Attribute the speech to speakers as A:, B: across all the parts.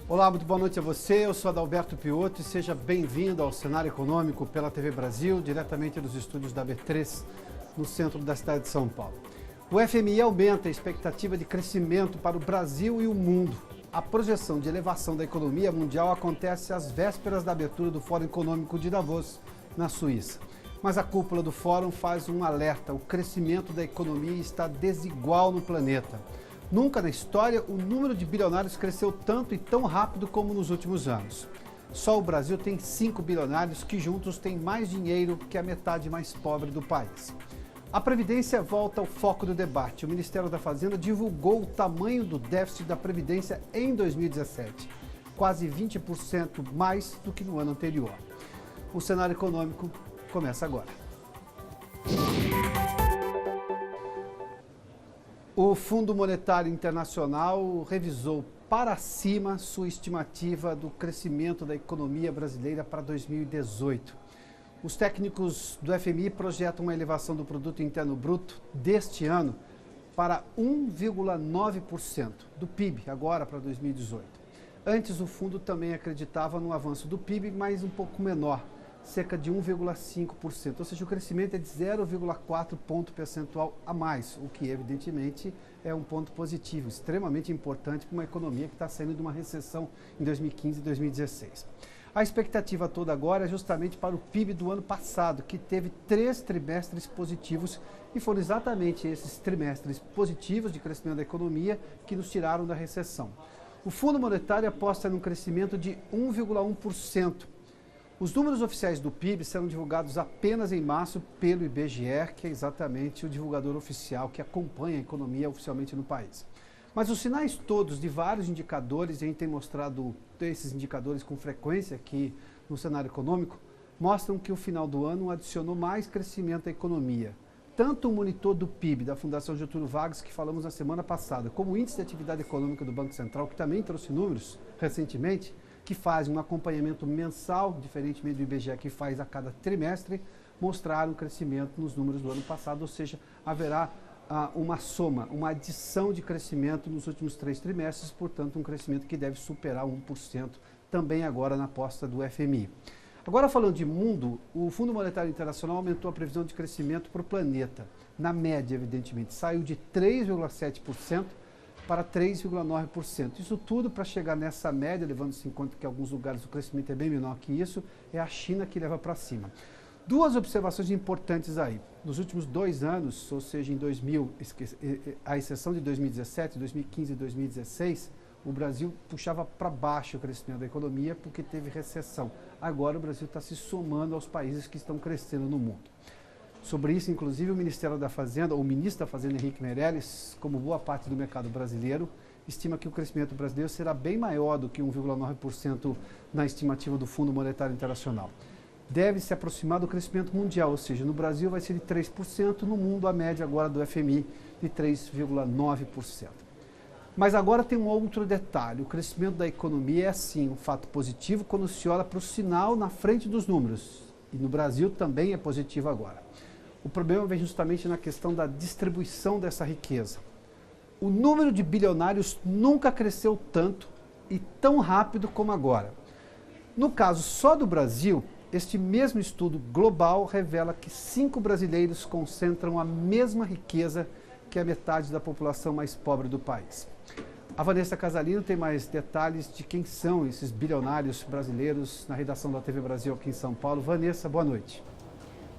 A: Olá, muito boa noite a você. Eu sou Adalberto Piotto e seja bem-vindo ao Cenário Econômico pela TV Brasil, diretamente dos estúdios da B3, no centro da cidade de São Paulo. O FMI aumenta a expectativa de crescimento para o Brasil e o mundo. A projeção de elevação da economia mundial acontece às vésperas da abertura do Fórum Econômico de Davos, na Suíça. Mas a cúpula do Fórum faz um alerta: o crescimento da economia está desigual no planeta. Nunca na história o número de bilionários cresceu tanto e tão rápido como nos últimos anos. Só o Brasil tem 5 bilionários que juntos têm mais dinheiro que a metade mais pobre do país. A Previdência volta ao foco do debate. O Ministério da Fazenda divulgou o tamanho do déficit da Previdência em 2017, quase 20% mais do que no ano anterior. O cenário econômico começa agora. O Fundo Monetário Internacional revisou para cima sua estimativa do crescimento da economia brasileira para 2018. Os técnicos do FMI projetam uma elevação do Produto Interno Bruto deste ano para 1,9% do PIB, agora para 2018. Antes, o fundo também acreditava no avanço do PIB, mas um pouco menor, cerca de 1,5%, ou seja, o crescimento é de 0,4 ponto percentual a mais, o que evidentemente é um ponto positivo, extremamente importante para uma economia que está saindo de uma recessão em 2015 e 2016. A expectativa toda agora é justamente para o PIB do ano passado, que teve 3 trimestres positivos, e foram exatamente esses trimestres positivos de crescimento da economia que nos tiraram da recessão. O Fundo Monetário aposta num crescimento de 1,1%. Os números oficiais do PIB serão divulgados apenas em março pelo IBGE, que é exatamente o divulgador oficial que acompanha a economia oficialmente no país. Mas os sinais todos de vários indicadores, e a gente tem mostrado esses indicadores com frequência aqui no cenário econômico, mostram que o final do ano adicionou mais crescimento à economia. Tanto o monitor do PIB da Fundação Getúlio Vargas, que falamos na semana passada, como o índice de atividade econômica do Banco Central, que também trouxe números recentemente, que faz um acompanhamento mensal, diferentemente do IBGE, que faz a cada trimestre, mostraram crescimento nos números do ano passado, ou seja, haverá uma soma, uma adição de crescimento nos últimos 3 trimestres, portanto, um crescimento que deve superar 1% também agora na aposta do FMI. Agora, falando de mundo, o Fundo Monetário Internacional aumentou a previsão de crescimento para o planeta. Na média, evidentemente, saiu de 3,7% para 3,9%. Isso tudo para chegar nessa média, levando-se em conta que em alguns lugares o crescimento é bem menor que isso, é a China que leva para cima. 2 observações importantes aí. Nos últimos 2 anos, ou seja, à exceção de 2017, 2015 e 2016, o Brasil puxava para baixo o crescimento da economia porque teve recessão. Agora o Brasil está se somando aos países que estão crescendo no mundo. Sobre isso, inclusive, o Ministério da Fazenda, o ministro da Fazenda, Henrique Meirelles, como boa parte do mercado brasileiro, estima que o crescimento brasileiro será bem maior do que 1,9% na estimativa do Fundo Monetário Internacional. Deve se aproximar do crescimento mundial, ou seja, no Brasil vai ser de 3%, no mundo a média agora do FMI de 3,9%. Mas agora tem um outro detalhe: o crescimento da economia é sim um fato positivo quando se olha para o sinal na frente dos números, e no Brasil também é positivo agora. O problema vem justamente na questão da distribuição dessa riqueza. O número de bilionários nunca cresceu tanto e tão rápido como agora. No caso só do Brasil, este mesmo estudo global revela que 5 brasileiros concentram a mesma riqueza que a metade da população mais pobre do país. A Vanessa Casalino tem mais detalhes de quem são esses bilionários brasileiros na redação da TV Brasil aqui em São Paulo. Vanessa, boa noite.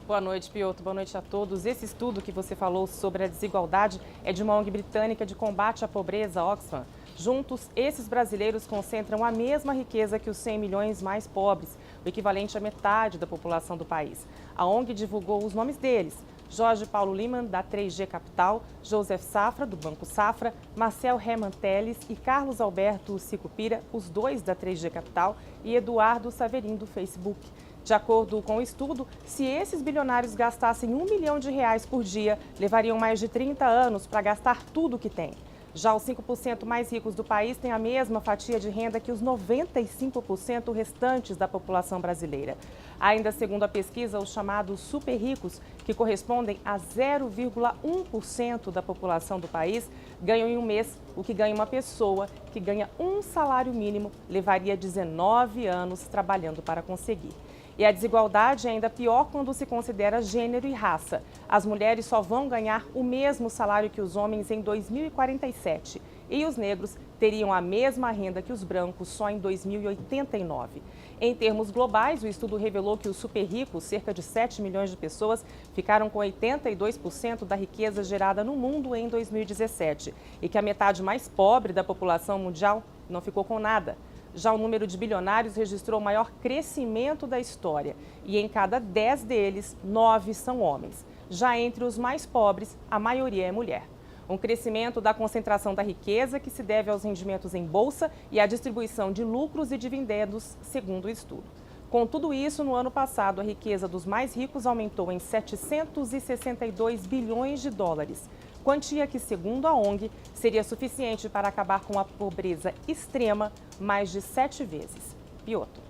B: Boa noite, Piotto. Boa noite a todos. Esse estudo que você falou sobre a desigualdade é de uma ONG britânica de combate à pobreza, Oxfam. Juntos, esses brasileiros concentram a mesma riqueza que os 100 milhões mais pobres, o equivalente à metade da população do país. A ONG divulgou os nomes deles: Jorge Paulo Liman, da 3G Capital, Joseph Safra, do Banco Safra, Marcel Herman Teles e Carlos Alberto Sicupira, os 2 da 3G Capital, e Eduardo Saverin, do Facebook. De acordo com o estudo, se esses bilionários gastassem R$1 milhão por dia, levariam mais de 30 anos para gastar tudo o que têm. Já os 5% mais ricos do país têm a mesma fatia de renda que os 95% restantes da população brasileira. Ainda segundo a pesquisa, os chamados super ricos, que correspondem a 0,1% da população do país, ganham em um mês o que ganha uma pessoa que ganha um salário mínimo, levaria 19 anos trabalhando para conseguir. E a desigualdade é ainda pior quando se considera gênero e raça. As mulheres só vão ganhar o mesmo salário que os homens em 2047 e os negros teriam a mesma renda que os brancos só em 2089. Em termos globais, o estudo revelou que os super ricos, cerca de 7 milhões de pessoas, ficaram com 82% da riqueza gerada no mundo em 2017 e que a metade mais pobre da população mundial não ficou com nada. Já o número de bilionários registrou o maior crescimento da história e em cada 10 deles, 9 são homens. Já entre os mais pobres, a maioria é mulher. Um crescimento da concentração da riqueza que se deve aos rendimentos em bolsa e à distribuição de lucros e dividendos, segundo o estudo. Com tudo isso, no ano passado, a riqueza dos mais ricos aumentou em 762 bilhões de dólares. Quantia que, segundo a ONG, seria suficiente para acabar com a pobreza extrema mais de 7 vezes. Piotr.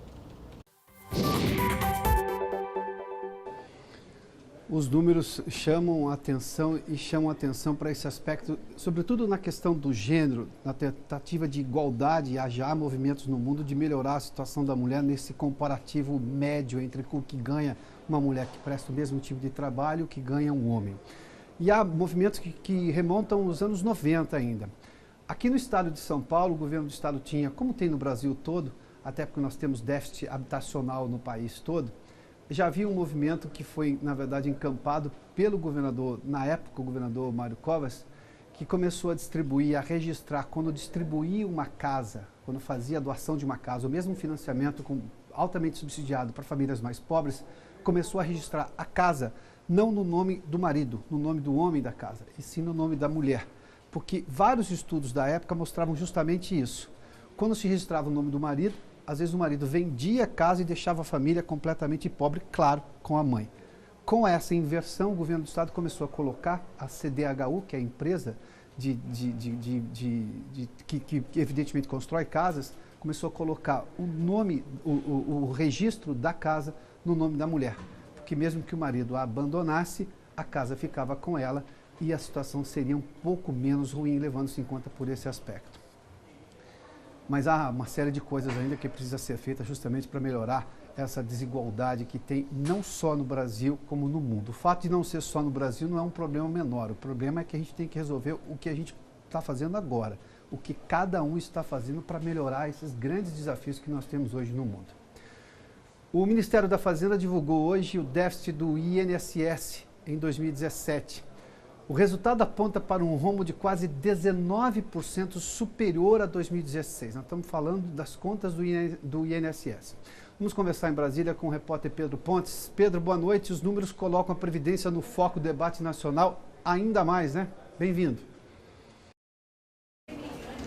A: Os números chamam a atenção para esse aspecto, sobretudo na questão do gênero, na tentativa de igualdade. Há já movimentos no mundo de melhorar a situação da mulher nesse comparativo médio entre o que ganha uma mulher que presta o mesmo tipo de trabalho e o que ganha um homem. E há movimentos que remontam aos anos 90 ainda. Aqui no estado de São Paulo, o governo do estado tinha, como tem no Brasil todo, até porque nós temos déficit habitacional no país todo, já havia um movimento que foi, na verdade, encampado pelo governador, na época o governador Mário Covas, que começou a distribuir, a registrar, quando distribuía uma casa, quando fazia a doação de uma casa, o mesmo financiamento altamente subsidiado para famílias mais pobres, começou a registrar a casa não no nome do marido, no nome do homem da casa, e sim no nome da mulher. Porque vários estudos da época mostravam justamente isso. Quando se registrava o nome do marido, às vezes o marido vendia a casa e deixava a família completamente pobre, claro, com a mãe. Com essa inversão, o governo do estado começou a colocar a CDHU, que é a empresa que evidentemente constrói casas, começou a colocar o nome, o registro da casa no nome da mulher. Porque mesmo que o marido a abandonasse, a casa ficava com ela e a situação seria um pouco menos ruim, levando-se em conta por esse aspecto. Mas há uma série de coisas ainda que precisa ser feita justamente para melhorar essa desigualdade que tem não só no Brasil como no mundo. O fato de não ser só no Brasil não é um problema menor. O problema é que a gente tem que resolver o que a gente está fazendo agora, o que cada um está fazendo para melhorar esses grandes desafios que nós temos hoje no mundo. O Ministério da Fazenda divulgou hoje o déficit do INSS em 2017. O resultado aponta para um rombo de quase 19% superior a 2016. Nós estamos falando das contas do INSS. Vamos conversar em Brasília com o repórter Pedro Pontes. Pedro, boa noite. Os números colocam a Previdência no foco do debate nacional ainda mais, né? Bem-vindo.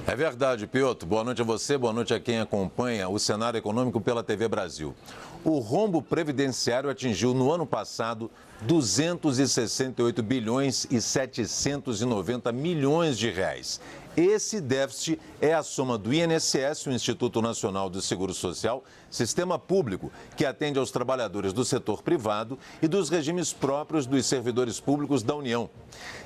C: É verdade, Piotr. Boa noite a você, boa noite a quem acompanha o cenário econômico pela TV Brasil. O rombo previdenciário atingiu no ano passado 268 bilhões e 790 milhões de reais. Esse déficit é a soma do INSS, o Instituto Nacional do Seguro Social, sistema público que atende aos trabalhadores do setor privado e dos regimes próprios dos servidores públicos da União.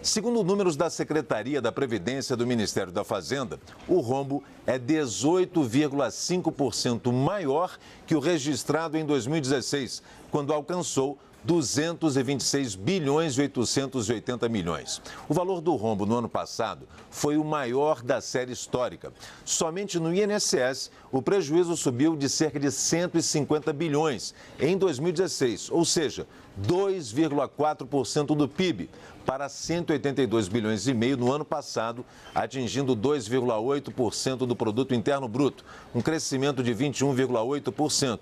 C: Segundo números da Secretaria da Previdência do Ministério da Fazenda, o rombo é 18,5% maior que o registrado em 2016, quando alcançou 226 bilhões e 880 milhões. O valor do rombo no ano passado foi o maior da série histórica. Somente no INSS, o prejuízo subiu de cerca de 150 bilhões em 2016, ou seja, 2,4% do PIB, para 182 bilhões e meio no ano passado, atingindo 2,8% do produto interno bruto, um crescimento de 21,8%.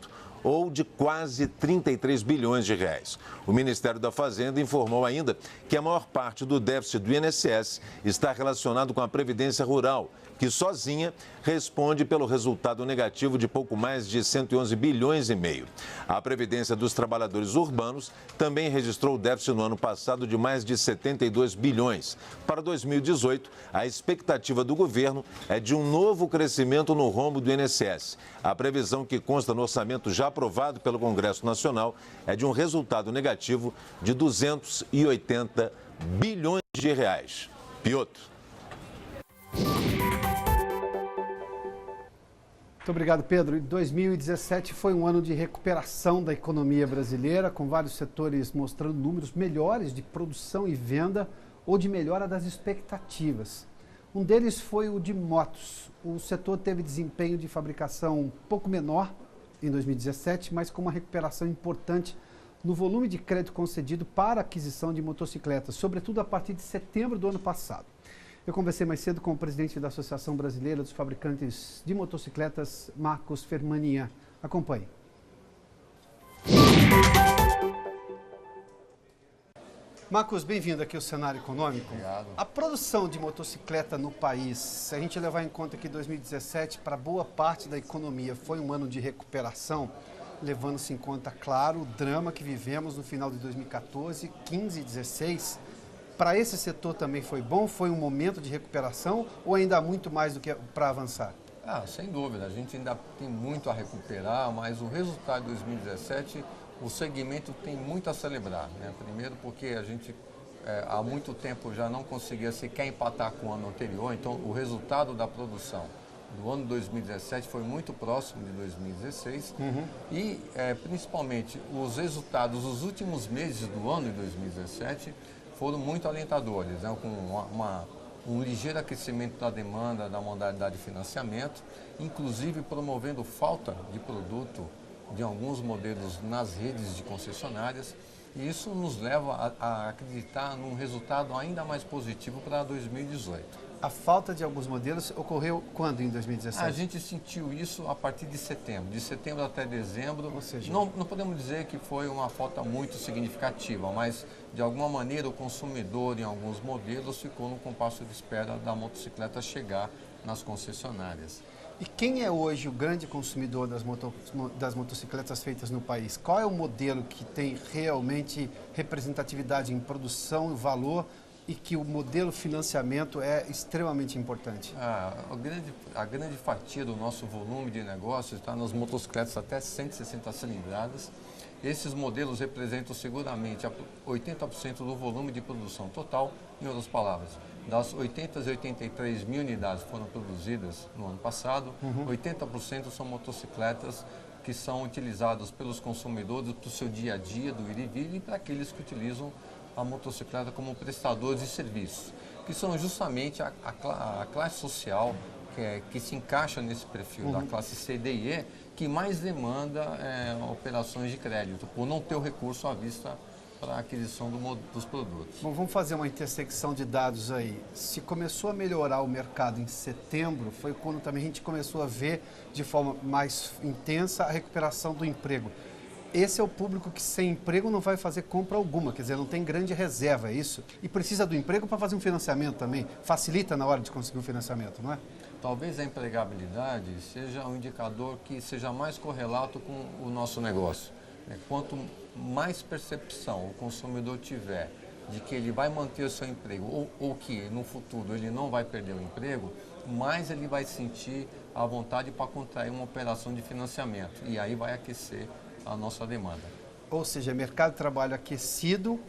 C: ou de quase 33 bilhões de reais. O Ministério da Fazenda informou ainda que a maior parte do déficit do INSS está relacionado com a Previdência Rural, que sozinha responde pelo resultado negativo de pouco mais de 111 bilhões e meio. A Previdência dos Trabalhadores Urbanos também registrou déficit no ano passado de mais de 72 bilhões. Para 2018, a expectativa do governo é de um novo crescimento no rombo do INSS. A previsão que consta no orçamento já aprovado pelo Congresso Nacional é de um resultado negativo de 280 bilhões de reais. Piotr.
A: Muito obrigado, Pedro. 2017 foi um ano de recuperação da economia brasileira, com vários setores mostrando números melhores de produção e venda ou de melhora das expectativas. Um deles foi o de motos. O setor teve desempenho de fabricação um pouco menor em 2017, mas com uma recuperação importante no volume de crédito concedido para aquisição de motocicletas, sobretudo a partir de setembro do ano passado. Eu conversei mais cedo com o presidente da Associação Brasileira dos Fabricantes de Motocicletas, Marcos Fermanian. Acompanhe. Marcos, bem-vindo aqui ao Cenário Econômico.
D: Obrigado.
A: A produção de motocicleta no país, se a gente levar em conta que 2017, para boa parte da economia, foi um ano de recuperação, levando-se em conta, claro, o drama que vivemos no final de 2014, 15 e 16, para esse setor também foi bom? Foi um momento de recuperação ou ainda há muito mais do que para avançar?
D: Sem dúvida, a gente ainda tem muito a recuperar, mas o resultado de 2017, o segmento tem muito a celebrar, né? Primeiro porque a gente há muito tempo já não conseguia sequer empatar com o ano anterior, então o resultado da produção do ano 2017 foi muito próximo de 2016 e principalmente os resultados dos últimos meses do ano de 2017 foram muito alentadores, né? Com um ligeiro aquecimento da demanda da modalidade de financiamento, inclusive promovendo falta de produto de alguns modelos nas redes de concessionárias, e isso nos leva a acreditar num resultado ainda mais positivo para 2018.
A: A falta de alguns modelos ocorreu quando em 2017?
D: A gente sentiu isso a partir de setembro até dezembro.
A: Ou seja,
D: não podemos dizer que foi uma falta muito significativa, mas de alguma maneira o consumidor em alguns modelos ficou no compasso de espera da motocicleta chegar nas concessionárias.
A: E quem é hoje o grande consumidor das motocicletas feitas no país? Qual é o modelo que tem realmente representatividade em produção e valor e que o modelo financiamento é extremamente importante?
D: A grande fatia do nosso volume de negócios está nas motocicletas até 160 cilindradas. Esses modelos representam seguramente 80% do volume de produção total. Em outras palavras, das 883 mil unidades que foram produzidas no ano passado, 80% são motocicletas que são utilizadas pelos consumidores para o seu dia a dia, do ir e vir, e para aqueles que utilizam a motocicleta como prestadores de serviços, que são justamente a classe social que se encaixa nesse perfil da classe C, D e E, que mais demanda operações de crédito, por não ter o recurso à vista para a aquisição dos produtos.
A: Bom, vamos fazer uma intersecção de dados aí. Se começou a melhorar o mercado em setembro, foi quando também a gente começou a ver de forma mais intensa a recuperação do emprego. Esse é o público que sem emprego não vai fazer compra alguma, quer dizer, não tem grande reserva, é isso? E precisa do emprego para fazer um financiamento também. Facilita na hora de conseguir um financiamento, não é?
D: Talvez a empregabilidade seja um indicador que seja mais correlato com o nosso negócio. Quanto mais percepção o consumidor tiver de que ele vai manter o seu emprego ou que no futuro ele não vai perder o emprego, mais ele vai sentir a vontade para contrair uma operação de financiamento e aí vai aquecer a nossa demanda.
A: Ou seja, mercado de trabalho aquecido,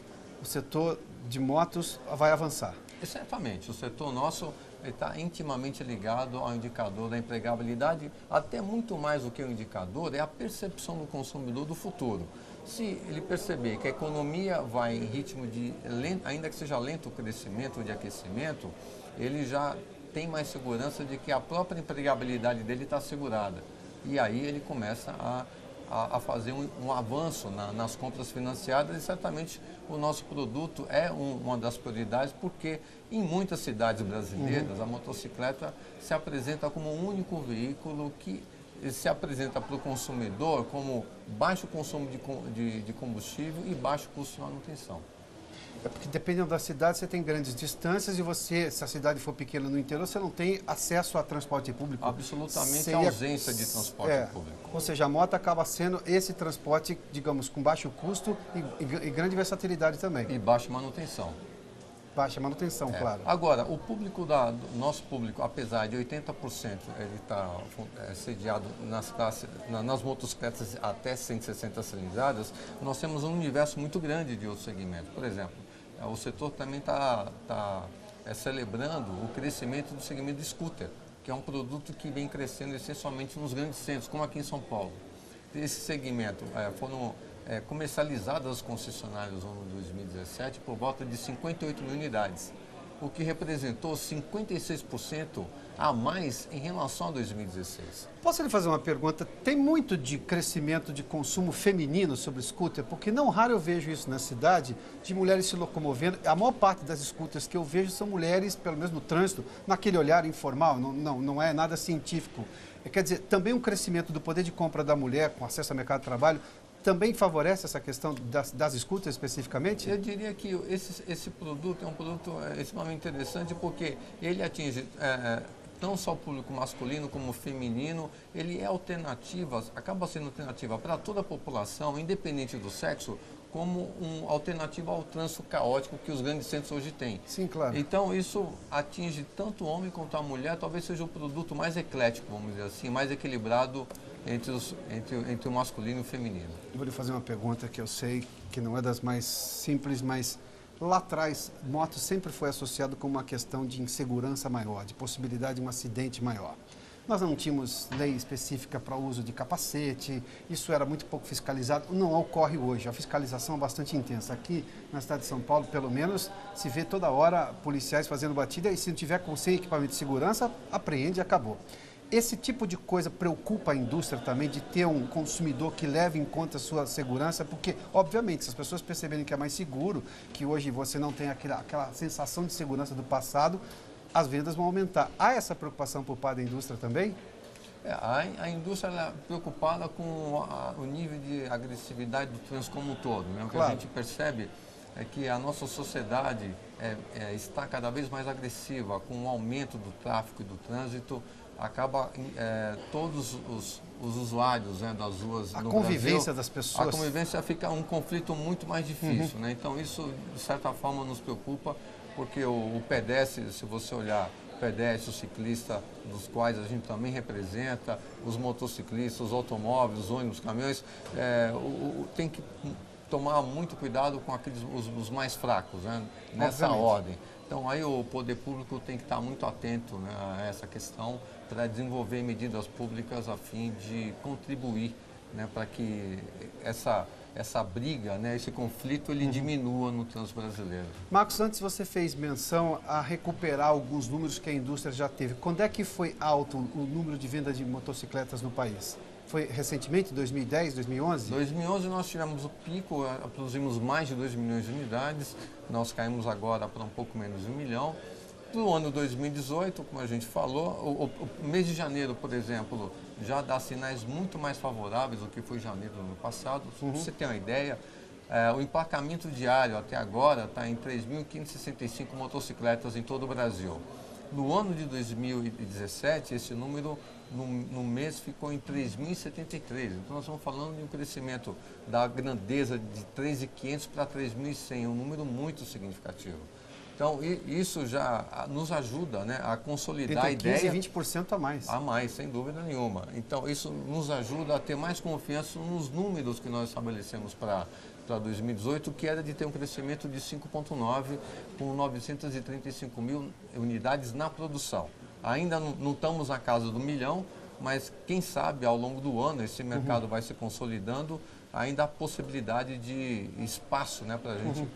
A: o setor de motos vai avançar.
D: Certamente, o setor nosso está intimamente ligado ao indicador da empregabilidade, até muito mais do que o indicador, é a percepção do consumidor do futuro. Se ele perceber que a economia vai em ritmo de, ainda que seja lento o crescimento de aquecimento, ele já tem mais segurança de que a própria empregabilidade dele está assegurada. E aí ele começa a fazer um avanço nas compras financiadas e certamente o nosso produto é uma das prioridades porque em muitas cidades brasileiras a motocicleta se apresenta como o único veículo que se apresenta para o consumidor como baixo consumo de combustível e baixo custo de manutenção.
A: É porque dependendo da cidade, você tem grandes distâncias e você, se a cidade for pequena no interior, você não tem acesso a transporte público.
D: Absolutamente ausência de transporte público.
A: Ou seja, a moto acaba sendo esse transporte, digamos, com baixo custo e grande versatilidade também.
D: E baixa manutenção.
A: Baixa manutenção, claro.
D: Agora, o público nosso público, apesar de 80% ele está sediado nas motocicletas até 160 cilindradas, nós temos um universo muito grande de outros segmentos. Por exemplo, o setor também está celebrando o crescimento do segmento de scooter, que é um produto que vem crescendo essencialmente nos grandes centros, como aqui em São Paulo. Esse segmento foram comercializadas as concessionárias no ano de 2017 por volta de 58 mil unidades, o que representou 56% a mais em relação a 2016.
A: Posso lhe fazer uma pergunta? Tem muito de crescimento de consumo feminino sobre scooter? Porque não raro eu vejo isso na cidade, de mulheres se locomovendo. A maior parte das scooters que eu vejo são mulheres, pelo menos no trânsito, naquele olhar informal, não é nada científico. Quer dizer, também um crescimento do poder de compra da mulher com acesso ao mercado de trabalho também favorece essa questão das scooters especificamente?
D: Eu diria que esse produto é um produto extremamente interessante porque ele atinge não só o público masculino como o feminino, ele é alternativa, acaba sendo alternativa para toda a população, independente do sexo, como uma alternativa ao trânsito caótico que os grandes centros hoje têm.
A: Sim, claro.
D: Então isso atinge tanto o homem quanto a mulher, talvez seja o produto mais eclético, vamos dizer assim, mais equilibrado entre o masculino e o feminino.
A: Eu vou lhe fazer uma pergunta que eu sei que não é das mais simples, mas lá atrás, moto sempre foi associado com uma questão de insegurança maior, de possibilidade de um acidente maior. Nós não tínhamos lei específica para o uso de capacete, isso era muito pouco fiscalizado, não ocorre hoje, a fiscalização é bastante intensa. Aqui na cidade de São Paulo, pelo menos, se vê toda hora policiais fazendo batida e se não tiver sem equipamento de segurança, apreende e acabou. Esse tipo de coisa preocupa a indústria também, de ter um consumidor que leve em conta a sua segurança, porque, obviamente, se as pessoas perceberem que é mais seguro, que hoje você não tem aquela sensação de segurança do passado, as vendas vão aumentar. Há essa preocupação por parte da indústria também?
D: A indústria é preocupada com o nível de agressividade do trânsito como um todo. Né? O que a gente percebe é que a nossa sociedade está cada vez mais agressiva, com o aumento do tráfego e do trânsito, acaba todos os usuários das ruas
A: no Brasil,
D: a
A: convivência das pessoas.
D: A convivência fica um conflito muito mais difícil. Né? Então isso, de certa forma, nos preocupa, porque o pedestre, se você olhar o pedestre, o ciclista, dos quais a gente também representa, os motociclistas, os automóveis, os ônibus, os caminhões, tem que tomar muito cuidado com os mais fracos, né? Nessa ordem. Então aí o poder público tem que estar muito atento, né, a essa questão para desenvolver medidas públicas a fim de contribuir, né, para que essa briga, né, esse conflito, ele diminua no trânsito brasileiro.
A: Marcos, antes você fez menção a recuperar alguns números que a indústria já teve. Quando é que foi alto o número de venda de motocicletas no país? Foi recentemente, 2010, 2011?
D: 2011 nós tivemos o pico, produzimos mais de 2 milhões de unidades, nós caímos agora para um pouco menos de 1 milhão. No ano 2018, como a gente falou, o mês de janeiro, por exemplo, já dá sinais muito mais favoráveis do que foi janeiro do ano passado. Para você ter uma ideia, o emplacamento diário até agora está em 3.565 motocicletas em todo o Brasil. No ano de 2017, esse número no mês ficou em 3.073. Então nós estamos falando de um crescimento da grandeza de 3.500 para 3.100, um número muito significativo. Então isso já nos ajuda, né, a consolidar a ideia.
A: 15% e 20% a mais.
D: A mais, sem dúvida nenhuma. Então isso nos ajuda a ter mais confiança nos números que nós estabelecemos para 2018, que era de ter um crescimento de 5,9 com 935 mil unidades na produção. Ainda não estamos na casa do 1 milhão, mas quem sabe ao longo do ano esse mercado vai se consolidando, ainda há possibilidade de espaço, né, para a gente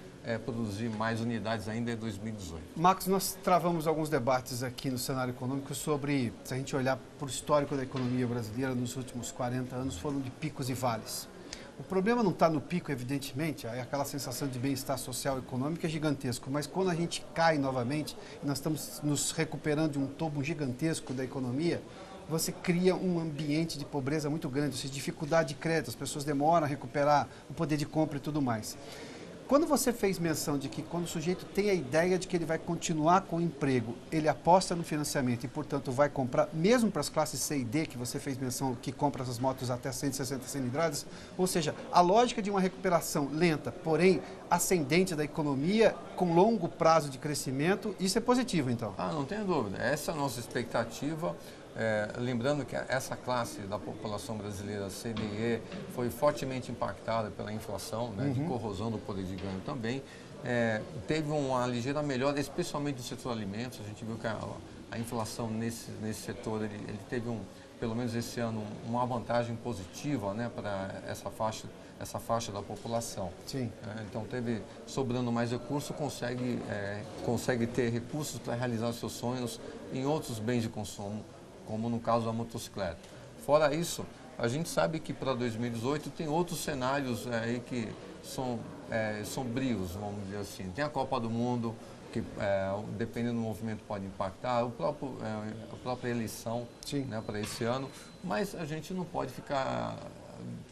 D: produzir mais unidades ainda em 2018.
A: Marcos, nós travamos alguns debates aqui no cenário econômico sobre, se a gente olhar para o histórico da economia brasileira nos últimos 40 anos, foram de picos e vales. O problema não está no pico, evidentemente, aquela sensação de bem-estar social e econômico é gigantesco, mas quando a gente cai novamente, e nós estamos nos recuperando de um tombo gigantesco da economia, você cria um ambiente de pobreza muito grande, ou seja, dificuldade de crédito, as pessoas demoram a recuperar o poder de compra e tudo mais. Quando você fez menção de que quando o sujeito tem a ideia de que ele vai continuar com o emprego, ele aposta no financiamento e, portanto, vai comprar, mesmo para as classes C e D, que você fez menção, que compra essas motos até 160 cilindradas, ou seja, a lógica de uma recuperação lenta, porém ascendente da economia, com longo prazo de crescimento, isso é positivo, então?
D: Não tenho dúvida. Essa é a nossa expectativa. Lembrando que essa classe da população brasileira, C, D e E, foi fortemente impactada pela inflação, né, de corrosão do poder de ganho também. Teve uma ligeira melhora, especialmente no setor alimentos. A gente viu que a inflação nesse setor, ele teve, pelo menos esse ano, uma vantagem positiva, né, para essa faixa da população.
A: Sim.
D: Então, sobrando mais recursos, consegue ter recursos para realizar seus sonhos em outros bens de consumo, como no caso da motocicleta. Fora isso, a gente sabe que para 2018 tem outros cenários aí que são sombrios, vamos dizer assim. Tem a Copa do Mundo, que dependendo do movimento pode impactar, a própria eleição, né, para esse ano, mas a gente não pode ficar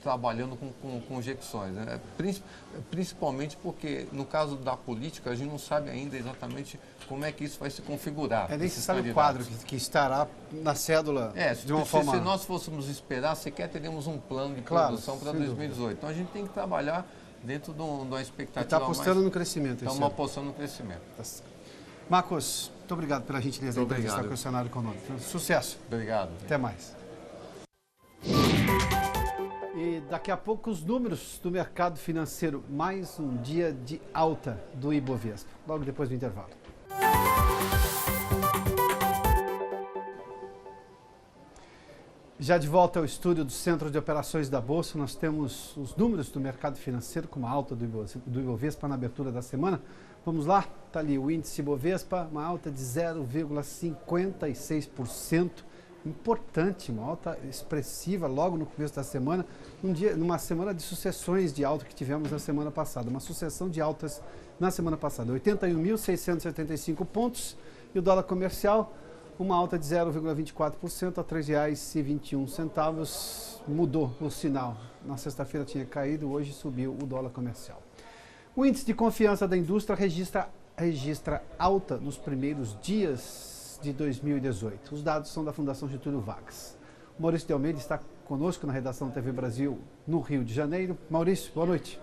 D: trabalhando com conjecções, né? Principalmente porque, no caso da política, a gente não sabe ainda exatamente como é que isso vai se configurar.
A: Nem se sabe o quadro que estará na cédula de uma forma...
D: Se nós fôssemos esperar, sequer teríamos um plano de produção para 2018. Então, a gente tem que trabalhar dentro de uma expectativa.
A: Está apostando no crescimento.
D: Estamos apostando no crescimento.
A: Marcos, muito obrigado pela gentileza de entrevistar com o cenário econômico. Sucesso.
D: Obrigado.
A: Até mais. E daqui a pouco os números do mercado financeiro, mais um dia de alta do Ibovespa, logo depois do intervalo. Já de volta ao estúdio do Centro de Operações da Bolsa, nós temos os números do mercado financeiro com uma alta do Ibovespa na abertura da semana. Vamos lá, está ali o índice Ibovespa, uma alta de 0,56%. Importante, uma alta expressiva logo no começo da semana, numa semana de sucessões de alta que tivemos na semana passada, uma sucessão de altas na semana passada, 81.675 pontos, e o dólar comercial, uma alta de 0,24% a R$ 3,21, mudou o sinal, na sexta-feira tinha caído, hoje subiu o dólar comercial. O índice de confiança da indústria registra alta nos primeiros dias de 2018. Os dados são da Fundação Getúlio Vargas. O Maurício de Almeida está conosco na redação da TV Brasil, no Rio de Janeiro. Maurício, boa noite.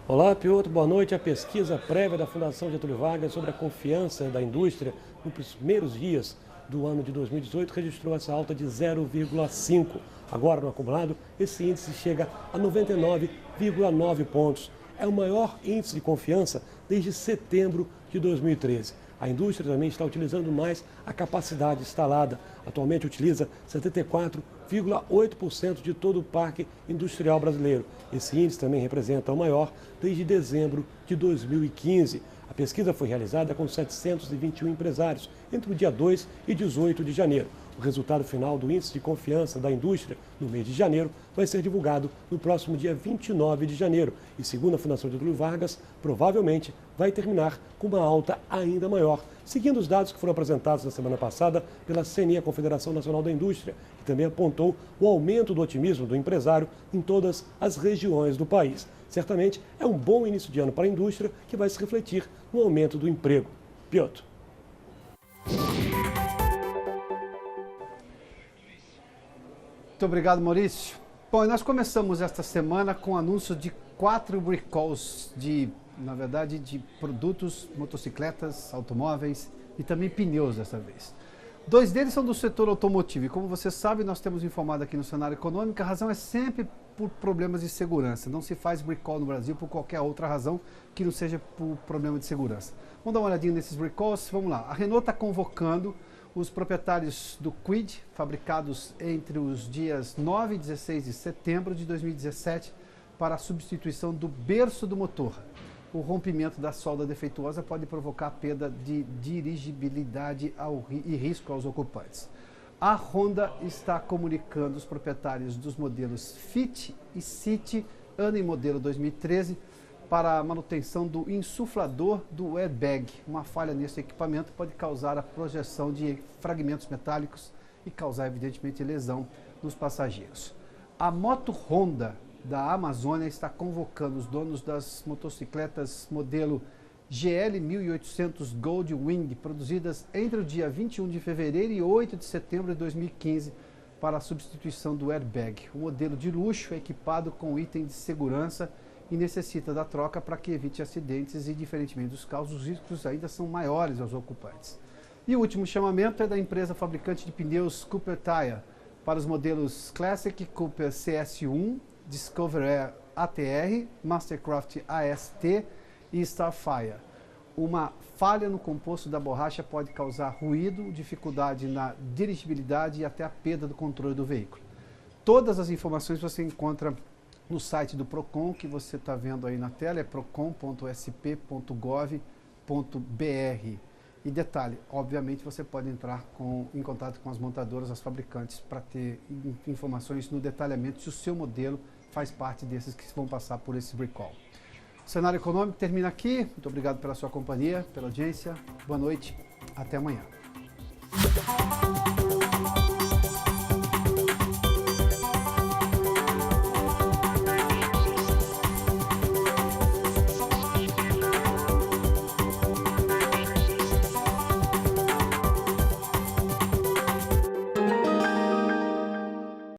E: Olá, Piotr, boa noite. A pesquisa prévia da Fundação Getúlio Vargas sobre a confiança da indústria nos primeiros dias do ano de 2018 registrou essa alta de 0,5. Agora, no acumulado, esse índice chega a 99,9 pontos. É o maior índice de confiança desde setembro de 2013. A indústria também está utilizando mais a capacidade instalada. Atualmente utiliza 74,8% de todo o parque industrial brasileiro. Esse índice também representa o maior desde dezembro de 2015. A pesquisa foi realizada com 721 empresários entre o dia 2 e 18 de janeiro. O resultado final do índice de confiança da indústria no mês de janeiro vai ser divulgado no próximo dia 29 de janeiro e, segundo a Fundação Getúlio Vargas, provavelmente vai terminar com uma alta ainda maior, seguindo os dados que foram apresentados na semana passada pela CNI, a Confederação Nacional da Indústria, que também apontou o aumento do otimismo do empresário em todas as regiões do país. Certamente é um bom início de ano para a indústria que vai se refletir no aumento do emprego. Piotr.
A: Muito obrigado, Maurício. Bom, e nós começamos esta semana com o anúncio de 4 recalls de produtos, motocicletas, automóveis e também pneus dessa vez. 2 deles são do setor automotivo e, como você sabe, nós temos informado aqui no cenário econômico, a razão é sempre por problemas de segurança. Não se faz recall no Brasil por qualquer outra razão que não seja por problema de segurança. Vamos dar uma olhadinha nesses recalls? Vamos lá. A Renault está convocando os proprietários do Kwid, fabricados entre os dias 9 e 16 de setembro de 2017, para a substituição do berço do motor. O rompimento da solda defeituosa pode provocar perda de dirigibilidade e risco aos ocupantes. A Honda está comunicando os proprietários dos modelos Fit e City, ano e modelo 2013, para a manutenção do insuflador do airbag. Uma falha nesse equipamento pode causar a projeção de fragmentos metálicos e causar, evidentemente, lesão nos passageiros. A Moto Honda da Amazônia está convocando os donos das motocicletas modelo GL 1800 Goldwing, produzidas entre o dia 21 de fevereiro e 8 de setembro de 2015, para a substituição do airbag. O modelo de luxo é equipado com itens de segurança e necessita da troca para que evite acidentes e, diferentemente dos carros, os riscos ainda são maiores aos ocupantes. E o último chamamento é da empresa fabricante de pneus Cooper Tire para os modelos Classic, Cooper CS1, Discovery ATR, Mastercraft AST e Starfire. Uma falha no composto da borracha pode causar ruído, dificuldade na dirigibilidade e até a perda do controle do veículo. Todas as informações você encontra no site do Procon, que você está vendo aí na tela, é procon.sp.gov.br. E detalhe, obviamente você pode entrar em contato com as montadoras, as fabricantes, para ter informações no detalhamento se o seu modelo faz parte desses que vão passar por esse recall. O Cenário Econômico termina aqui. Muito obrigado pela sua companhia, pela audiência. Boa noite. Até amanhã.